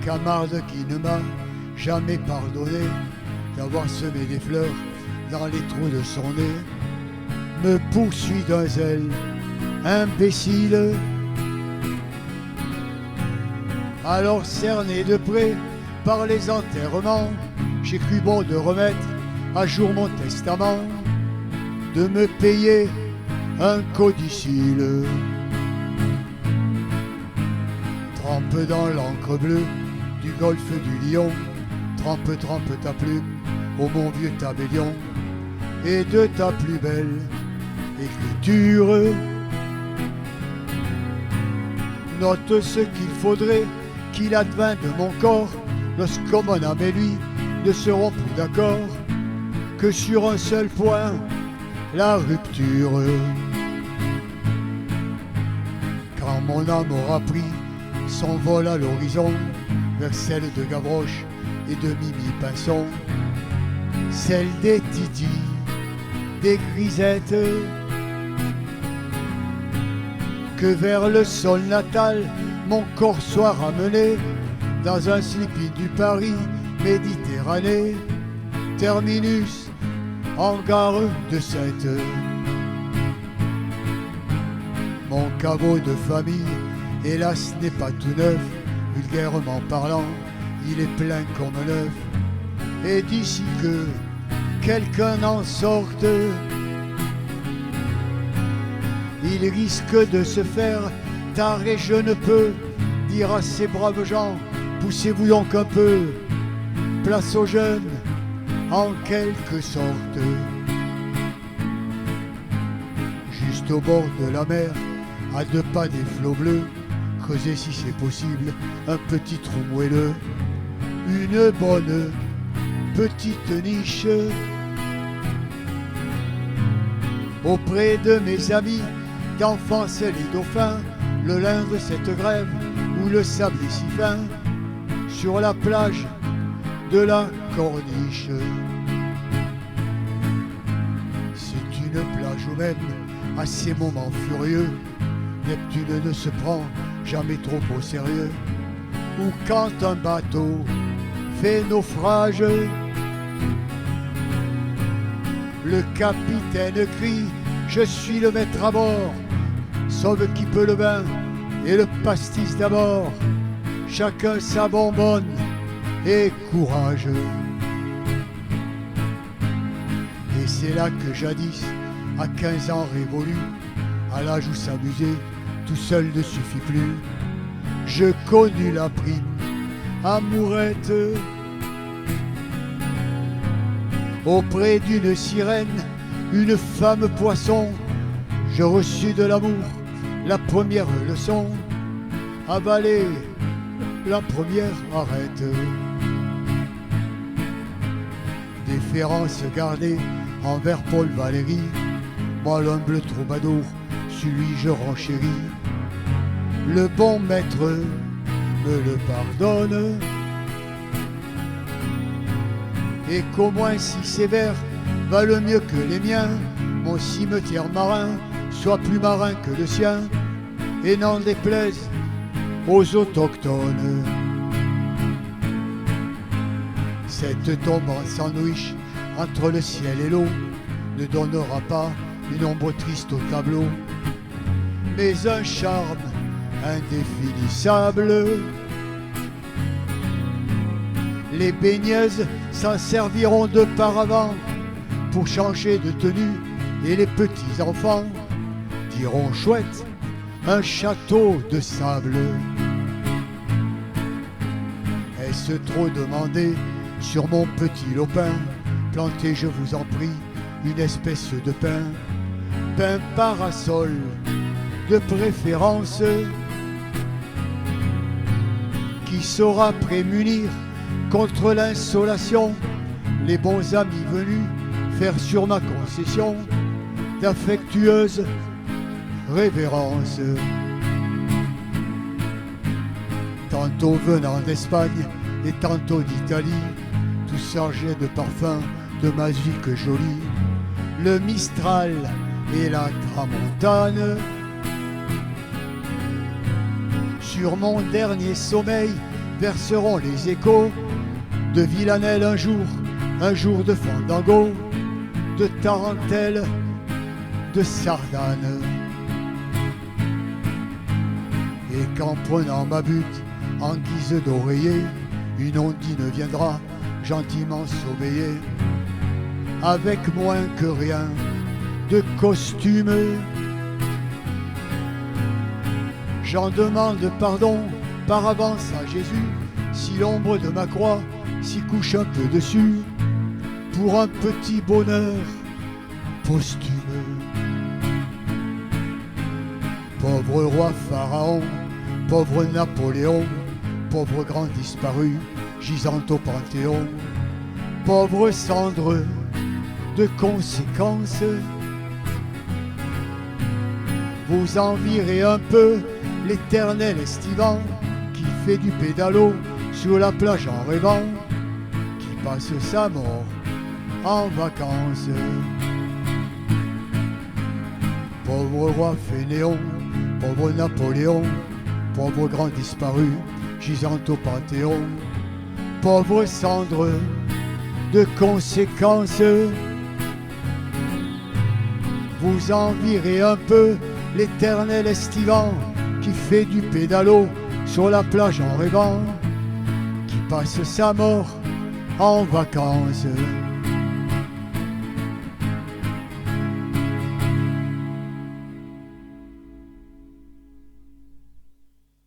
camarade qui ne m'a jamais pardonné d'avoir semé des fleurs dans les trous de son nez, me poursuit d'un zèle imbécile. Alors cerné de près par les enterrements, j'ai cru bon de remettre à jour mon testament, de me payer un codicile. Trempe dans l'encre bleue du golfe du Lion, trempe ta plume au mon vieux tabellion, et de ta plus belle écriture, note ce qu'il faudrait qu'il advint de mon corps lorsque mon âme et lui ne seront plus d'accord que sur un seul point, la rupture. Quand mon âme aura pris son vol à l'horizon vers celle de Gavroche et de Mimi Pinson, celle des Titi, des Grisettes, que vers le sol natal mon corps soit ramené dans un slip du Paris Méditerranée, terminus en gare de Sète. Mon caveau de famille, hélas, n'est pas tout neuf, vulgairement parlant, il est plein comme neuf. Et d'ici que quelqu'un en sorte, il risque de se faire tard et je ne peux dire à ces braves gens, poussez-vous donc un peu, place aux jeunes, en quelque sorte. Juste au bord de la mer, à 2 pas des flots bleus, creuser si c'est possible un petit trou moelleux, une bonne petite niche auprès de mes amis d'enfance les dauphins, le lin de cette grève où le sable est si fin, sur la plage de la Corniche. C'est une plage où même à ces moments furieux, Neptune ne se prend jamais trop au sérieux, ou quand un bateau fait naufrage, le capitaine crie « Je suis le maître à bord !» Sauve qui peut le bain et le pastis d'abord, chacun sa bonbonne et courage. Et c'est là que jadis, à 15 ans révolus, à l'âge où s'amuser tout seul ne suffit plus, je connus la prime amourette auprès d'une sirène, une femme poisson. Je reçus de l'amour la première leçon, avaler la première arête. Déférence gardée envers Paul Valéry, moi l'humble troubadour, sur lui je renchéris. Le bon maître me le pardonne, et qu'au moins si sévère valent mieux que les miens, mon cimetière marin soit plus marin que le sien, et n'en déplaise aux autochtones. Cette tombe en sandwich entre le ciel et l'eau ne donnera pas une ombre triste au tableau, mais un charme indéfinissable. Les baigneuses s'en serviront de paravent pour changer de tenue, et les petits enfants diront chouette, un château de sable. Est-ce trop demandé sur mon petit lopin, plantez, je vous en prie, une espèce de pin, pin parasol de préférence, qui saura prémunir contre l'insolation les bons amis venus faire sur ma concession d'affectueuses révérences. Tantôt venant d'Espagne et tantôt d'Italie, tout chargé de parfums de Mazuque jolie, le Mistral et la Tramontane. Sur mon dernier sommeil verseront les échos de Villanelle un jour de Fandango, de Tarentelle, de Sardane. Et qu'en prenant ma butte en guise d'oreiller, une ondine viendra gentiment s'obéir, avec moins que rien de costume. J'en demande pardon par avance à Jésus, si l'ombre de ma croix s'y couche un peu dessus, pour un petit bonheur posthume. Pauvre roi Pharaon, pauvre Napoléon, pauvre grand disparu, gisant au Panthéon, pauvre cendre de conséquences. Vous envirez un peu l'éternel estivant qui fait du pédalo sur la plage en rêvant, qui passe sa mort en vacances. Pauvre roi fainéant, pauvre Napoléon, pauvre grand disparu, gisant au Panthéon, pauvre cendre de conséquences. Vous envirez un peu l'éternel estivant qui fait du pédalo sur la plage en rêvant, qui passe sa mort en vacances.